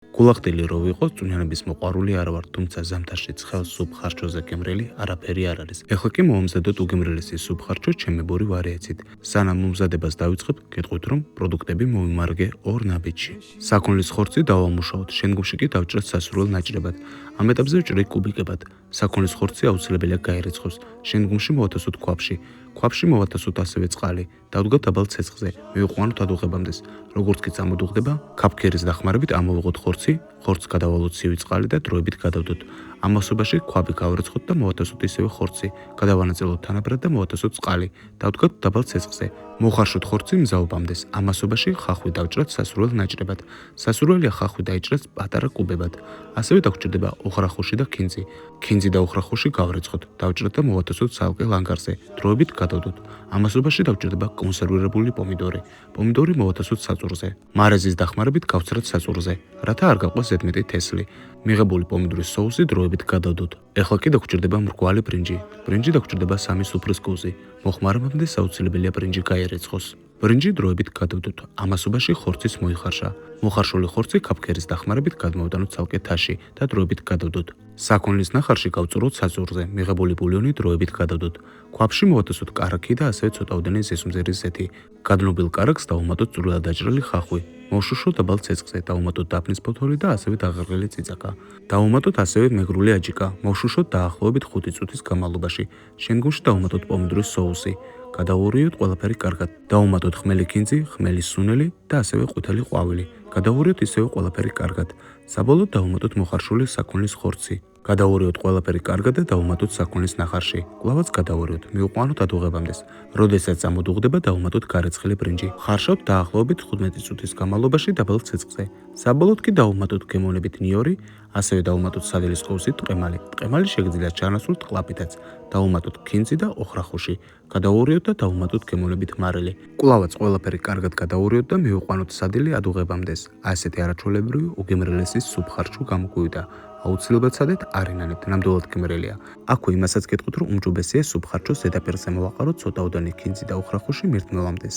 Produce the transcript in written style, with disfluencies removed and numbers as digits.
გულახდილი რო ვიყო, წვნიანების მოყვარული არ ვარ, თუმცა ზამთარში ცხელ სუფ ხარჩოზე გემრიელი არაფერი არ არის. ეხლა კი მოვამზადოთ უგემრიელესი სუფ ხარჩო ჩემი ბორი ვარიაცით. სანამ მომზადებას დავიწყებ, გეტყვით რომ პროდუქტები მოვიმარგე ორ ნაბიჯში. საქონლის ხორცი დავამუშავოთ, შენგომში კი დავჭრათ სასურველ ნაჭრებად. ამ ეტაპზე ვჭრე კუბიკებად. საქონლის ხორცი აუცილებელია გაირეცხოს. შენგომში მოვათასოთ ქვაბში. ქვაბში მოვათასოთ ასევე წყალი. დავდგოთ დაბალ ცეცხლზე. მივიყვანოთ ადუღებამდეს. როგორც კი წამოდუღდება, ქაფქერის დახმარებით ამოვიღოთ ხორცი, ხორცს გადავალოთ ცივი წყალი და დროებით გადავდოთ. ამასობაში ქვაბი გავერეცხოთ და მოვათასოთ ისევე ხორცი. გადავანაწილოთ თანაბრად და მოვათასოთ წყალი. დავდგოთ დაბალ ცეცხლზე. მოვხარშოთ ხორცი მზაობამდეს. ამასობაში ხახვი დავჭრათ სასურველ ნაჭრებად. სასურველია ხახვი დაიჭრას პატარა კუბებად. ასევე დაგვჭირდება ოხრახუში და ქინძი. ქინძი და ოხრახუში გავრეცხოთ. დავჭრათ და მოვათასოთ ცალკე ლანგარზე. დროებით გადავდოთ. ამასობაში დავჭირდება კონსერვირებული პომიდორი. პომიდორი მოვათასოთ საწურზე. მარეზის დახმარებით გავცრათ საწურზე, რათა არ გაყვეს ზედმეტი თესლი. მიღებული პომიდორის соуსი დროებით გადავდოთ. ეხლა კი დაგვჭირდება მრგვალი ბრინჯი. ბრინჯი დაგვჭირდება 3 სუფრის კუზი. მოხმარებამდე საუცილებელია ბრინჯი გაერეცხოს. ბრინჯი დროებით გადავდოთ. ამასობაში ხორცის მოიხარშა. მოხარშული ხორცი ქაფქერის დახმარებით გადმოვიტანოთ ცალკე თაში და დროებით გადავდოთ. საქონლის ნახარში გავწუროთ საწურზე. მიღებული ბულიონი დროებით გადავდოთ. ქვაბში მოვათასოთ კარაქი და ასევე ცოტაოდენი ზესუმზირის ზეთი. გადნობილ კარაქს დავუმატოთ წვრილად დაჭრილი ხახვი. მოვშუშოთ დაბალ ცეცხლზე, დავუმატოთ დაფნის ფოთოლი და ასევე დაღარღილი წიწაკა. დავუმატოთ ასევე მეგრული აჯიკა. მოვშუშოთ დაახლოებით 5 წუთის განმავლობაში. შენგომში დავუმატოთ პომიდორის соуსი. გადავურიოთ ყველაფერი კარგად. დავუმატოთ ხმელი ქინძი, ხმელი სუნელი და ასევე ყვითელი ყვავილი. გადავურიოთ ისევე ყველაფერი კარგად. საბოლოოდ დავუმატოთ მოხარშული საქონლის ხორცი. გადავურიოთ ყველაფერი კარგად და დავუმატოთ საქონლის ნახარში. კვლავაც გადავურიოთ, მივიყვანოთ ადუღებამდეს. როდესაც წამოდუღდება, დავუმატოთ გარეცხილი ბრინჯი. ხარშავთ დაახლოებით 15 წუთის განმავლობაში დაბალ ცეცხლზე. საბოლოოდ კი დავუმატოთ გემოვნებით ნიორი, ასევე დავუმატოთ სადილის ყოვსით ტყემალი. ტყემალი შეგიძლიათ ჩანასულთ ყლაპითაც. დავუმატოთ ქინძი და ოხრახუში. გადავურიოთ და დავუმატოთ გემოვნებით მარილი. კვლავაც ყველაფერი კარგად გადავურიოთ და მივიყვანოთ სადილი ადუღებამდეს. ასეთი არაჩვეულებრივი უგემრიელესი სუფ ხარჩო გამოგვივიდა. აუცილებლად სცადეთ, არ ინანებთ, ნამდვილად გემრიელია. აქვე იმასაც გეტყვით, რომ უმჯობესია სუფ ხარჩოს ზედაპირზე მოვაყაროთ ცოტაოდენი ქინძი და ოხრახუში მირტმევამდე.